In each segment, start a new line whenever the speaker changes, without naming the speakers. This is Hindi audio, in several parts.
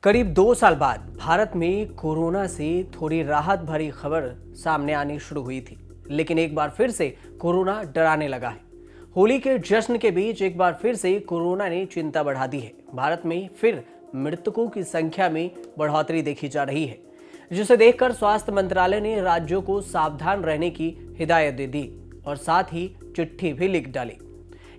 करीब 2 साल बाद भारत में कोरोना से थोड़ी राहत भरी खबर सामने आनी शुरू हुई थी, लेकिन एक बार फिर से कोरोना डराने लगा है। होली के जश्न के बीच एक बार फिर से कोरोना ने चिंता बढ़ा दी है। भारत में फिर मृतकों की संख्या में बढ़ोतरी देखी जा रही है, जिसे देखकर स्वास्थ्य मंत्रालय ने राज्यों को सावधान रहने की हिदायत दे दी और साथ ही चिट्ठी भी लिख डाली।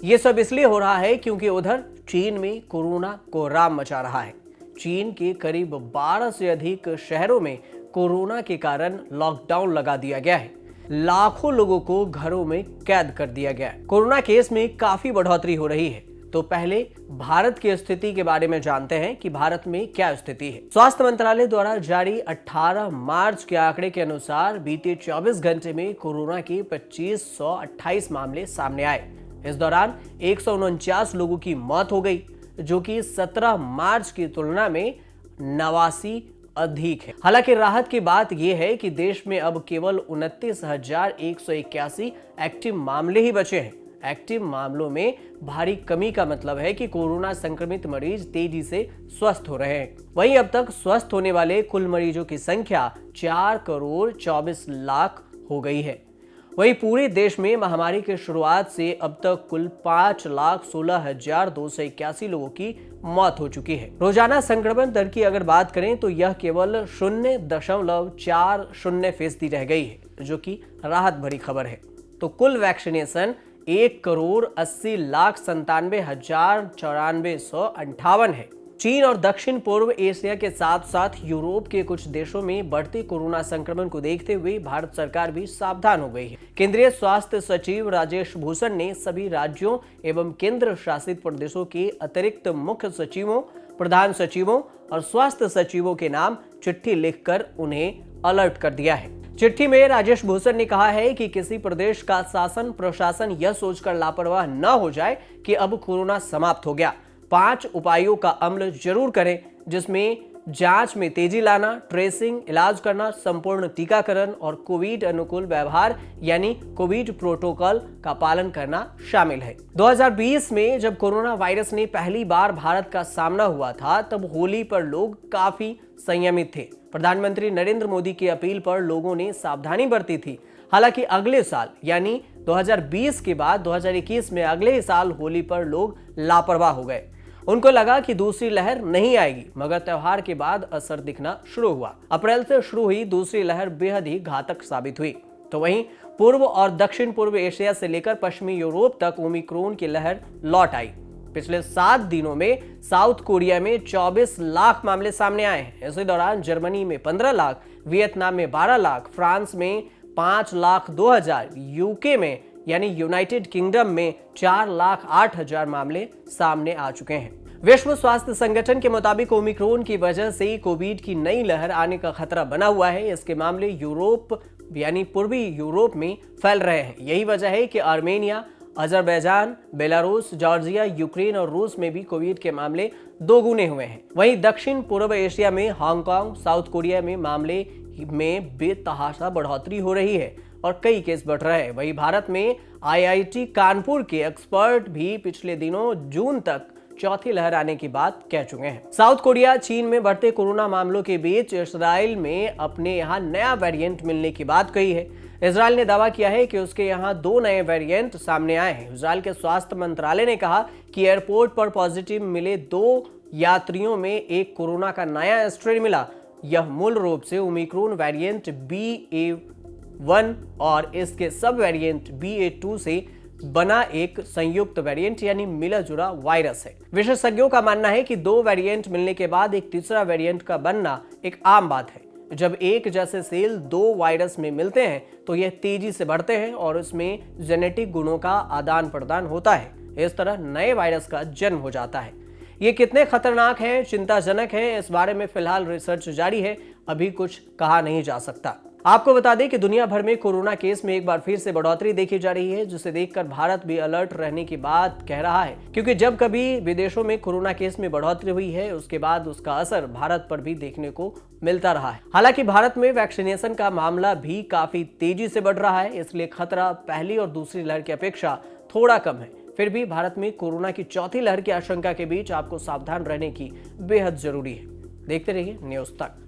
ये सब इसलिए हो रहा है क्योंकि उधर चीन में कोरोना कोहराम मचा रहा है। चीन के करीब 12 से अधिक शहरों में कोरोना के कारण लॉकडाउन लगा दिया गया है। लाखों लोगों को घरों में कैद कर दिया गया है। कोरोना केस में काफी बढ़ोतरी हो रही है। तो पहले भारत की स्थिति के बारे में जानते हैं कि भारत में क्या स्थिति है। स्वास्थ्य मंत्रालय द्वारा जारी 18 मार्च के आंकड़े के अनुसार बीते 24 घंटे में कोरोना के 2528 मामले सामने आए। इस दौरान 149 लोगों की मौत हो गई, जो कि 17 मार्च की तुलना में 89 अधिक है। हालांकि राहत की बात यह है कि देश में अब केवल 29,181 एक्टिव मामले ही बचे हैं। एक्टिव मामलों में भारी कमी का मतलब है कि कोरोना संक्रमित मरीज तेजी से स्वस्थ हो रहे हैं। वहीं अब तक स्वस्थ होने वाले कुल मरीजों की संख्या 4 करोड़ 24 लाख हो गई है। वहीं पूरे देश में महामारी की शुरुआत से अब तक कुल 5,16,281 लोगों की मौत हो चुकी है। रोजाना संक्रमण दर की अगर बात करें तो यह केवल 0.40% रह गई है, जो कि राहत भरी खबर है। तो कुल वैक्सीनेशन 1,80,97,94,958 है। चीन और दक्षिण पूर्व एशिया के साथ साथ यूरोप के कुछ देशों में बढ़ते कोरोना संक्रमण को देखते हुए भारत सरकार भी सावधान हो गई है। केंद्रीय स्वास्थ्य सचिव राजेश भूषण ने सभी राज्यों एवं केंद्र शासित प्रदेशों के अतिरिक्त मुख्य सचिवों, प्रधान सचिवों और स्वास्थ्य सचिवों के नाम चिट्ठी लिखकर उन्हें अलर्ट कर दिया है। चिट्ठी में राजेश भूषण ने कहा है कि किसी प्रदेश का शासन प्रशासन यह सोचकर लापरवाह न हो जाए कि अब कोरोना समाप्त हो गया। 5 उपायों का अमल जरूर करें, जिसमें जांच में तेजी लाना, ट्रेसिंग, इलाज करना, संपूर्ण टीकाकरण और कोविड अनुकूल व्यवहार यानी कोविड प्रोटोकॉल का पालन करना शामिल है। 2020 में जब कोरोना वायरस ने पहली बार भारत का सामना हुआ था, तब होली पर लोग काफी संयमित थे। प्रधानमंत्री नरेंद्र मोदी की अपील पर लोगों ने सावधानी बरती थी। हालांकि अगले साल यानी 2020 के बाद 2021 में अगले ही साल होली पर लोग लापरवाह हो गए। उनको लगा कि दूसरी लहर नहीं आएगी, मगर त्योहार के बाद असर दिखना शुरू हुआ। अप्रैल से शुरू हुई दूसरी लहर बेहद ही घातक साबित हुई। तो वहीं पूर्व और दक्षिण पूर्व एशिया से लेकर पश्चिमी यूरोप तक ओमिक्रॉन की लहर लौट आई। पिछले 7 दिनों में साउथ कोरिया में 24 लाख मामले सामने आए हैं। इसी दौरान जर्मनी में 15 लाख, वियतनाम में 12 लाख, फ्रांस में 5,02,000, यूके में यानी यूनाइटेड किंगडम में 4,08,000 मामले सामने आ चुके हैं। विश्व स्वास्थ्य संगठन के मुताबिक ओमिक्रॉन की वजह से कोविड की नई लहर आने का खतरा बना हुआ है। इसके मामले यूरोप यानी पूर्वी यूरोप में फैल रहे हैं। यही वजह है कि Armenia, Azerbaijan, Belarus, Georgia, Ukraine और रूस में भी कोविड के मामले दोगुने हुए हैं। वहीं दक्षिण पूर्व एशिया में हांगकांग, साउथ कोरिया में मामले में बेतहाशा बढ़ोतरी हो रही है और कई केस बढ़ रहे हैं। वहीं भारत में आईआईटी कानपुर के एक्सपर्ट भी पिछले दिनों जून तक चौथी लहर आने की बात कह चुके हैं। साउथ कोरिया चीन में बढ़ते कोरोना मामलों के बीच इजराइल में अपने यहाँ नया वेरिएंट मिलने की बात कही है। इजराइल ने दावा किया है कि उसके यहाँ 2 नए वेरिएंट सामने आए हैं। इजराइल के स्वास्थ्य मंत्रालय ने कहा कि एयरपोर्ट पर पॉजिटिव मिले 2 यात्रियों में एक कोरोना का नया स्ट्रेन मिला। यह मूल रूप से ओमिक्रॉन वेरिएंट BA.1 और इसके सब वेरिएंट BA.2 से बना एक संयुक्त वेरिएंट यानी मिला जुला वायरस है। विशेषज्ञों का मानना है कि 2 वेरिएंट मिलने के बाद एक तीसरा वेरिएंट का बनना एक आम बात है। जब एक जैसे सेल 2 वायरस में मिलते हैं तो यह तेजी से बढ़ते हैं और इसमें जेनेटिक गुणों का आदान प्रदान होता है। इस तरह नए वायरस का जन्म हो जाता है। ये कितने खतरनाक है, चिंताजनक है, इस बारे में फिलहाल रिसर्च जारी है, अभी कुछ कहा नहीं जा सकता। आपको बता दें कि दुनिया भर में कोरोना केस में एक बार फिर से बढ़ोतरी देखी जा रही है, जिसे देखकर भारत भी अलर्ट रहने की बात कह रहा है, क्योंकि जब कभी विदेशों में कोरोना केस में बढ़ोतरी हुई है, उसके बाद उसका असर भारत पर भी देखने को मिलता रहा है। हालांकि भारत में वैक्सीनेशन का मामला भी काफी तेजी से बढ़ रहा है, इसलिए खतरा पहली और दूसरी लहर की अपेक्षा थोड़ा कम है। फिर भी भारत में कोरोना की चौथी लहर की आशंका के बीच आपको सावधान रहने की बेहद जरूरी है। देखते रहिए न्यूज़ तक।